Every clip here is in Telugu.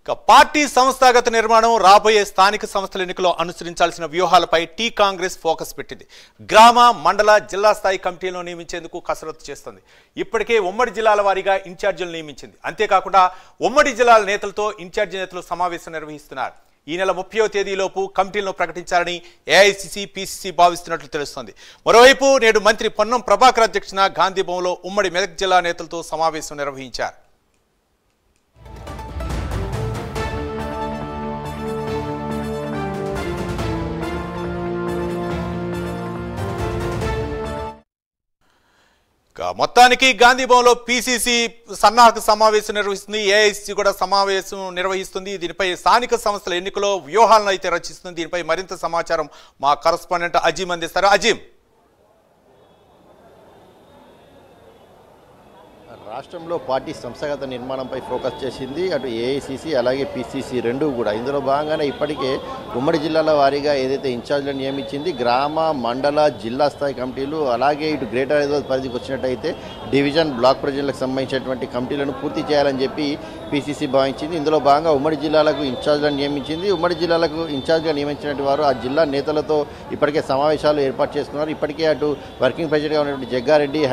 పార్టీ సంస్థాగత నిర్మాణం రాబోయే స్థానిక సంస్థల ఎన్నికల్లో అనుసరించాల్సిన వ్యూహాలపై టీ కాంగ్రెస్ ఫోకస్ పెట్టింది. గ్రామ, మండల, జిల్లా స్థాయి కమిటీలను నియమించేందుకు కసరత్తు చేస్తుంది. ఇప్పటికే ఉమ్మడి జిల్లాల వారీగా ఇన్ఛార్జీలు నియమించింది. అంతేకాకుండా ఉమ్మడి జిల్లాల నేతలతో ఇన్ఛార్జి నేతలు సమావేశం నిర్వహిస్తున్నారు. ఈ నెల 30వ తేదీలోపు కమిటీలను ప్రకటించాలని ఏఐసిసి, పిసిసి భావిస్తున్నట్లు తెలుస్తోంది. మరోవైపు నేడు మంత్రి పొన్నం ప్రభాకర్ అధ్యక్షతన గాంధీభవన్లో ఉమ్మడి మెదక్ జిల్లా నేతలతో సమావేశం నిర్వహించారు. మొత్తానికి గాంధీభవన్లో పిసిసి సన్నాహక సమావేశం నిర్వహిస్తుంది, ఏఐసిసి కూడా సమావేశం నిర్వహిస్తుంది. దీనిపై స్థానిక సంస్థల ఎన్నికలో వ్యూహాలను అయితే రచిస్తుంది. దీనిపై మరింత సమాచారం మా కరస్పాండెంట్ అజీం అందిస్తారు. అజీం, రాష్ట్రంలో పార్టీ సంస్థాగత నిర్మాణంపై ఫోకస్ చేసింది. అటు ఏఐసిసి అలాగే పిసిసి రెండు కూడా. ఇందులో భాగంగానే ఇప్పటికే ఉమ్మడి జిల్లాల వారీగా ఏదైతే ఇన్ఛార్జ్లను నియమించింది, గ్రామ, మండల, జిల్లా స్థాయి కమిటీలు, అలాగే ఇటు గ్రేటర్ హైదరాబాద్ పరిధికి వచ్చినట్టయితే డివిజన్, బ్లాక్ ప్రజలకు సంబంధించినటువంటి కమిటీలను పూర్తి చేయాలని చెప్పి పిసిసి భావించింది. ఇందులో భాగంగా ఉమ్మడి జిల్లాలకు ఇన్ఛార్జ్లను నియమించింది. ఉమ్మడి జిల్లాలకు ఇన్ఛార్జ్గా నియమించినటువంటి వారు ఆ జిల్లా నేతలతో ఇప్పటికే సమావేశాలు ఏర్పాటు చేసుకున్నారు. ఇప్పటికే అటు వర్కింగ్ ప్రెసిడెంట్గా ఉన్నటువంటి జగ్గారెడ్డి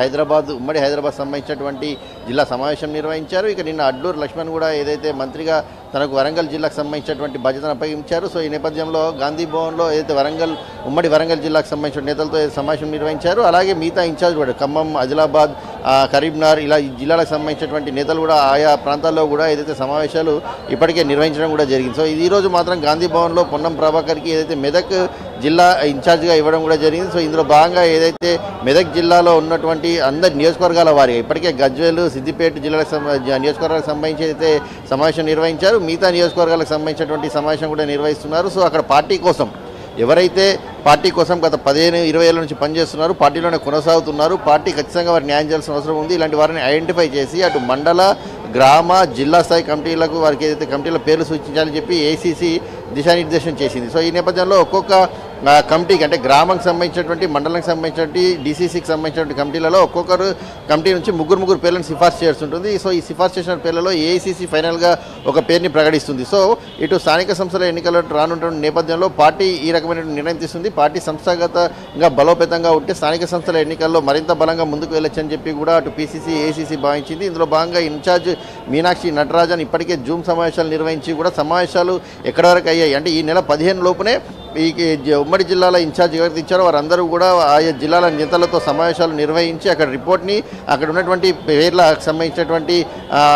ఉమ్మడి హైదరాబాద్ సంబంధించినటువంటి జిల్లా సమావేశం నిర్వహించారు. ఇక నిన్న అడ్లూరు లక్ష్మణ్ కూడా ఏదైతే మంత్రిగా తనకు వరంగల్ జిల్లాకు సంబంధించినటువంటి బాధ్యతను అప్పగించారు. సో ఈ నేపథ్యంలో గాంధీ భవన్లో ఏదైతే ఉమ్మడి వరంగల్ జిల్లాకు సంబంధించిన నేతలతో సమావేశం నిర్వహించారు. అలాగే మిగతా ఇన్ఛార్జ్ కూడా ఖమ్మం, ఆదిలాబాద్, కరీంనగర్ ఇలా ఈ జిల్లాలకు సంబంధించినటువంటి నేతలు కూడా ఆయా ప్రాంతాల్లో కూడా ఏదైతే సమావేశాలు ఇప్పటికే నిర్వహించడం కూడా జరిగింది. సో ఈ రోజు మాత్రం గాంధీ భవన్లో పొన్నం ప్రభాకర్కి ఏదైతే మెదక్ జిల్లా ఇన్ఛార్జ్గా ఇవ్వడం కూడా జరిగింది. సో ఇందులో భాగంగా ఏదైతే మెదక్ జిల్లాలో ఉన్నటువంటి అందరి నియోజకవర్గాల వారిగా ఇప్పటికే గజ్వేల్, సిద్దిపేట జిల్లాలకు నియోజకవర్గాలకు సంబంధించి అయితే సమావేశం నిర్వహించారు. మిగతా నియోజకవర్గాలకు సంబంధించినటువంటి సమావేశం కూడా నిర్వహిస్తున్నారు. సో అక్కడ పార్టీ కోసం ఎవరైతే పార్టీ కోసం గత 15-20 ఏళ్ల నుంచి పనిచేస్తున్నారు, పార్టీలోనే కొనసాగుతున్నారు, పార్టీ ఖచ్చితంగా వారిని న్యాయం చేయాల్సిన అవసరం ఉంది. ఇలాంటి వారిని ఐడెంటిఫై చేసి అటు మండల, గ్రామ, జిల్లా స్థాయి కమిటీలకు వారికి ఏదైతే కమిటీల పేర్లు సూచించాలని చెప్పి ఏసీసీ దిశానిర్దేశం చేసింది. సో ఈ నేపథ్యంలో ఒక్కొక్క కమిటీకి అంటే గ్రామానికి సంబంధించినటువంటి, మండలానికి సంబంధించినటువంటి, డీసీసీకి సంబంధించినటువంటి కమిటీలలో ఒక్కొక్కరు కమిటీ నుంచి ముగ్గురు పేర్లను సిఫార్సు చేస్తుంటుంది. సో ఈ సిఫార్సు చేసిన పేర్లలో ఏఐసిసి ఫైనల్గా ఒక పేరుని ప్రకటిస్తుంది. సో ఇటు స్థానిక సంస్థల ఎన్నికలు రానుంటున్న నేపథ్యంలో పార్టీ ఈ రకమైన నిర్ణయం తీసుకుంది. పార్టీ సంస్థాగతంగా బలోపేతంగా ఉంటే స్థానిక సంస్థల ఎన్నికల్లో మరింత బలంగా ముందుకు వెళ్ళొచ్చని చెప్పి కూడా అటు పిసిసి, ఏఐసిసి భావించింది. ఇందులో భాగంగా ఇన్ఛార్జ్ మీనాక్షి నటరాజన్ ఇప్పటికే జూమ్ సమావేశాలు నిర్వహించి కూడా సమావేశాలు ఎక్కడి వరకు అయ్యాయి అంటే ఈ నెల 15 లోపునే ఈ ఉమ్మడి జిల్లాల ఇన్ఛార్జ్ ఎవరైతే ఇచ్చారో వారందరూ కూడా ఆయా జిల్లాల నేతలతో సమావేశాలు నిర్వహించి అక్కడ రిపోర్ట్ని అక్కడ ఉన్నటువంటి పేర్లకు సంబంధించినటువంటి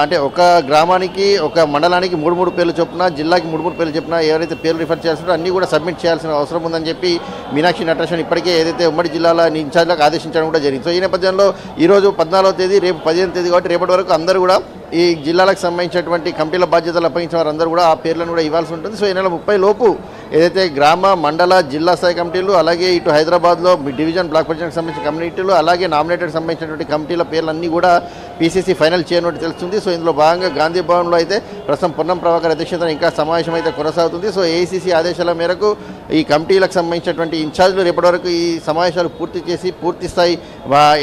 అంటే ఒక గ్రామానికి, ఒక మండలానికి 3 పేర్లు చొప్పున, జిల్లాకి 3 పేర్లు చొప్పున ఎవరైతే పేర్లు రిఫర్ చేస్తారో అన్నీ కూడా సబ్మిట్ చేయాల్సిన అవసరం ఉందని చెప్పి మీనాక్షి నటరాజన్ ఇప్పటికే ఏదైతే ఉమ్మడి జిల్లాల ఇన్ఛార్జ్లకు ఆదేశించడం కూడా జరిగింది. సో ఈ నేపథ్యంలో ఈరోజు 14వ తేదీ, రేపు 15వ తేదీ కాబట్టి రేపటి వరకు అందరూ కూడా ఈ జిల్లాలకు సంబంధించినటువంటి కమిటీల బాధ్యతలు అప్పగించిన వారందరూ కూడా ఆ పేర్లను కూడా ఇవ్వాల్సి ఉంటుంది. సో ఈ నెల 30 లోపు ఏదైతే గ్రామ, మండల, జిల్లా స్థాయి కమిటీలు, అలాగే ఇటు హైదరాబాద్లో డివిజన్, బ్లాక్ ప్రెసిడెంట్కి సంబంధించిన కమిటీలు, అలాగే నామినేటెడ్ సంబంధించినటువంటి కమిటీల పేర్లన్నీ కూడా పిసిసి ఫైనల్ చేయనున్నట్టు తెలుస్తుంది. సో ఇందులో భాగంగా గాంధీ భవన్లో అయితే ప్రస్తుతం పొన్నం ప్రభాకర్ అధ్యక్షతన ఇంకా సమావేశం అయితే కొనసాగుతుంది. సో ఏఐసిసి ఆదేశాల మేరకు ఈ కమిటీలకు సంబంధించినటువంటి ఇన్ఛార్జ్లు రేపటి వరకు ఈ సమావేశాలు పూర్తి చేసి పూర్తి స్థాయి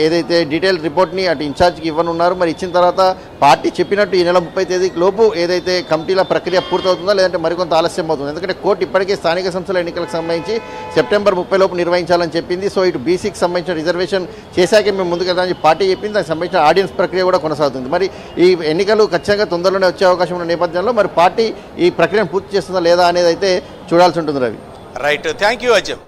ఏదైతే డీటెయిల్ రిపోర్ట్ని అటు ఇన్ఛార్జ్కి ఇవ్వనున్నారు. మరి ఇచ్చిన తర్వాత పార్టీ చెప్పినట్టు ఈ నెల 30 తేదీకి లోపు ఏదైతే కమిటీల ప్రక్రియ పూర్తవుతుందో లేదంటే మరికొంత ఆలస్యం అవుతుంది. ఎందుకంటే కోర్టు ఇప్పటికే స్థానిక సంస్థల ఎన్నికలకు సంబంధించి సెప్టెంబర్ 30 లోపు నిర్వహించాలని చెప్పింది. సో ఇటు బీసీకి సంబంధించిన రిజర్వేషన్ చేశాకే మేము ముందుకు వెళ్తామని పార్టీ చెప్పింది. దానికి సంబంధించిన ఆడియన్స్ ప్రక్రియ కూడా కొనసాగుతుంది. మరి ఈ ఎన్నికలు ఖచ్చితంగా తొందరలోనే వచ్చే అవకాశం ఉన్న నేపథ్యంలో మరి పార్టీ ఈ ప్రక్రియను పూర్తి చేస్తుందా లేదా అనేది అయితే చూడాల్సి ఉంటుంది. Ravi, right, thank you Ajay.